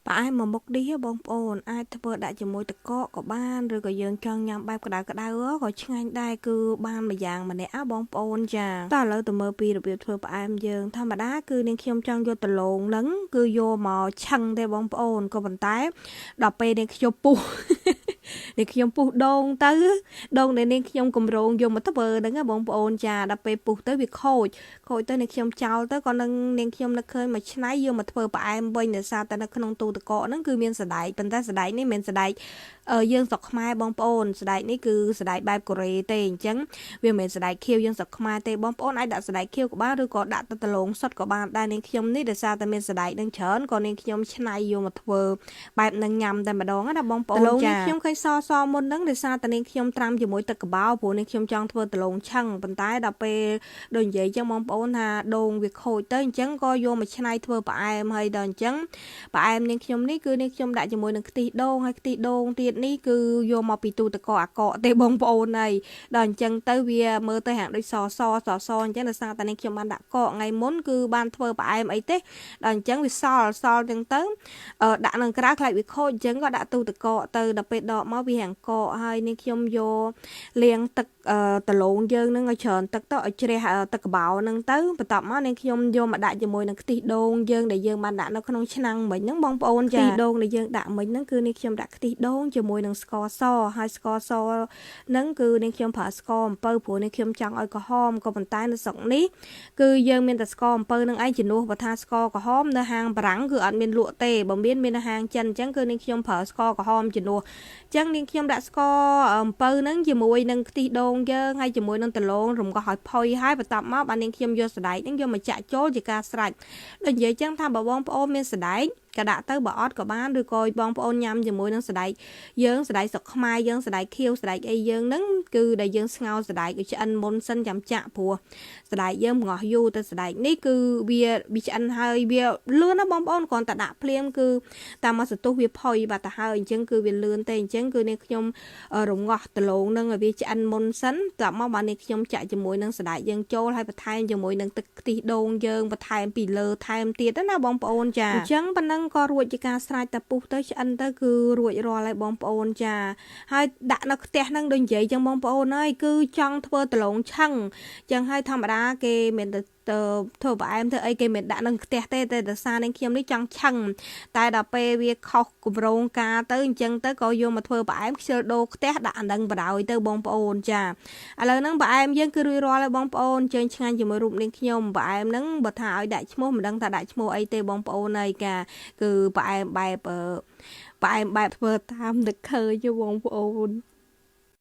Phải mà mục đi áបងប្អូនអាចធ្វើដាក់ជាមួយទឹកកកក៏បានឬក៏យើងចង់ញ៉ាំបែបក្តៅៗក៏ឆ្ងាញ់ដែរគឺបានមួយយ៉ាងម្នាក់បងប្អូនចាតោះឥឡូវទៅមើលពីរបៀបធ្វើផ្អែមយើងធម្មតាគឺនាងខ្ញុំចង់យកដលងហ្នឹងគឺយកមកឆឹងទេបងប្អូនក៏ប៉ុន្តែដល់ពេលនាងខ្ញុំពុះ នាងខ្ញុំពុះដងទៅដងដែលនាងខ្ញុំកម្រងយកមកធ្វើហ្នឹងបងប្អូនចាដល់ពេលពុះទៅវាខូចទៅនាងខ្ញុំចោលទៅក៏នឹងនាងខ្ញុំនឹកឃើញមួយឆ្នៃយកមកធ្វើផ្អែមវិញដោយសារតែនៅក្នុងទូទឹកកកហ្នឹងគឺមានសណ្ដែកប៉ុន្តែសណ្ដែកនេះមិនមែនសណ្ដែកយើងស្រុកខ្មែរបងប្អូនសណ្ដែកនេះគឺសណ្ដែកបែបកូរ៉េទេអញ្ចឹងវាមិនមែនសណ្ដែកខៀវយើងស្រុកខ្មែរទេបងប្អូនអាចដាក់សណ្ដែកខៀវក៏បានឬក៏ដាក់ទៅដលងសុទ្ធក៏បានដែរនាងខ្ញុំនេះដោយសារតែមានសណ្ដែកនឹងច្រើនក៏នាងខ្ញុំឆ្នៃយកមកធ្វើបែបនឹងញ៉ាំតែម្ដងណាបងប្អូនចាខ្ញុំឃើញសមុនហ្នឹងដោយសារតែនាងខ្ញុំត្រាំជាមួយទឹកកបោព្រោះនាងខ្ញុំចង់ធ្វើដលងឆឹងប៉ុន្តែដល់ពេលដូចនិយាយចឹងបងប្អូនថាដូងវាខូចទៅអញ្ចឹងក៏យកមកឆ្នៃធ្វើផ្អែមហើយដល់អញ្ចឹងផ្អែមនាងខ្ញុំនេះគឺនាងខ្ញុំដាក់ជាមួយនឹងខ្ទិះដូងហើយខ្ទិះដូងទៀតនេះគឺយកមកពីទូទឹកកកអាកកទេបងប្អូនហើយដល់អញ្ចឹងទៅវាមើលទៅហាក់ដូចសអញ្ចឹងដោយសារតែនាងខ្ញុំបានដាក់កកថ្ងៃមុនគឺបានធ្វើផ្អែមអីទេដល់អញ្ចឹងវាសល់អញ្ចឹងទៅដាក់នឹងក្រៅខ្លាចវាខូចអញ្ចឹងក៏ដាក់ទូទឹកកកទៅដល់ពេលដកមកវារាងកកហើយនាងខ្ញុំយកលាងទឹកដលងយើងនឹងឲ្យច្រើនទឹកទៅឲ្យជ្រះទឹកកបោនឹងទៅបន្ទាប់មកនាងខ្ញុំយកមកដាក់ជាមួយនឹងខ្ទិះដូងយើងដែលយើងបានដាក់នៅក្នុងឆ្នាំងមិញហ្នឹងបងប្អូនចាខ្ទិះដូងដែលយើងដាក់មិញហ្នឹងគឺនាងខ្ញុំដាក់ខ្ទិះដូងជាមួយនឹងស្ករសហើយស្ករសហ្នឹងគឺនាងខ្ញុំប្រើស្ករអំពៅព្រោះនាងខ្ញុំចង់ឲ្យក្រហមក៏ប៉ុន្តែនៅស្រុកនេះគឺយើងមានតែស្ករអំពៅនឹងឯងជំនួសបើថាស្ករក្រហមនៅហាងបារាំងគឺអត់មានលក់ទេបើមាននៅហាងចិនអញ្ចឹងគឺនាងខ្ញុំប្រើស្ករក្រហមជំនួសអញ្ចឹងនាងខ្ញុំដាក់ស្ករអំពៅហ្នឹងជាមួយនឹងខ្ទិះដូងយើងហើយជាមួយនឹងដលងរំងាស់ឲ្យផុយហើយបន្ទាប់មកបាននាងខ្ញុំយកសណ្ដែកហ្នឹងយកមកចាក់ចូលជាការស្រេចដូចនិយាយចឹងថាបើបងប្អូនមានសណ្ដែកក៏ដាក់ទៅបើអត់ក៏បានឬក៏បងប្អូនញ៉ាំជាមួយនឹងសណ្ដែកយើងសណ្ដែកស្រុកខ្មែរយើងសណ្ដែកខៀវសណ្ដែកអីយើងហ្នឹងគឺដែលយើងស្ងោរសណ្ដែកឲ្យឆ្អិនមុនសិនចាំចាក់ព្រោះសណ្ដែកយើងងោះយូរទៅសណ្ដែកនេះគឺវាឆ្អិនហើយវាលឿនណាបងប្អូនគ្រាន់តែដាក់ភ្លាមគឺតាមមកសន្ទុះវាផុយបាត់ទៅហើយអញ្ចឹងគឺវាលឿនទេអញ្ចឹងគឺនាងខ្ញុំរងាស់ដលងនឹងឲ្យវាឆ្អិនមុនសិនបន្ទាប់មកបាននាងខ្ញុំចាក់ជាមួយនឹងសណ្ដែកយើងចូលហើយបន្ថែមជាមួយនឹងទឹកខ្ទិះដូងយើងបន្ថែមពីលើថែមទៀតណាបងប្អូនចាអញ្ចឹងប៉ុណ្ណឹងក៏រួចជាការស្រេចតែពុះទៅឆ្អិនទៅគឺរួចរាល់ហើយបងប្អូនចាហើយដាក់នៅផ្ទះហ្នឹងដូចនិយាយចឹងបងប្អូនអើយគឺចង់ធ្វើដលងឆឹងចឹងហើយធម្មតាគេមានទៅធ្វើផ្អែមធ្វើអីគេមិនដាក់នឹងផ្ទះទេតែដោយសារនាងខ្ញុំនេះចង់ឆឹងតែដល់ពេលវាខុសគម្រោងការទៅអញ្ចឹងទៅក៏យកមកធ្វើផ្អែមខ្ជិលដូរផ្ទះដាក់អានឹងបដ ாய் ទៅបងប្អូនចាឥឡូវហ្នឹងផ្អែមយើងគឺរួចរាល់ហើយបងប្អូនជើញឆ្ងាញ់ជាមួយរូបនាងខ្ញុំផ្អែមហ្នឹងបើថាឲ្យដាក់ឈ្មោះមិនដឹងថាដាក់ឈ្មោះអីទេបងប្អូនហើយគឺផ្អែមបែបធ្វើតាមនឹកឃើញបងប្អូន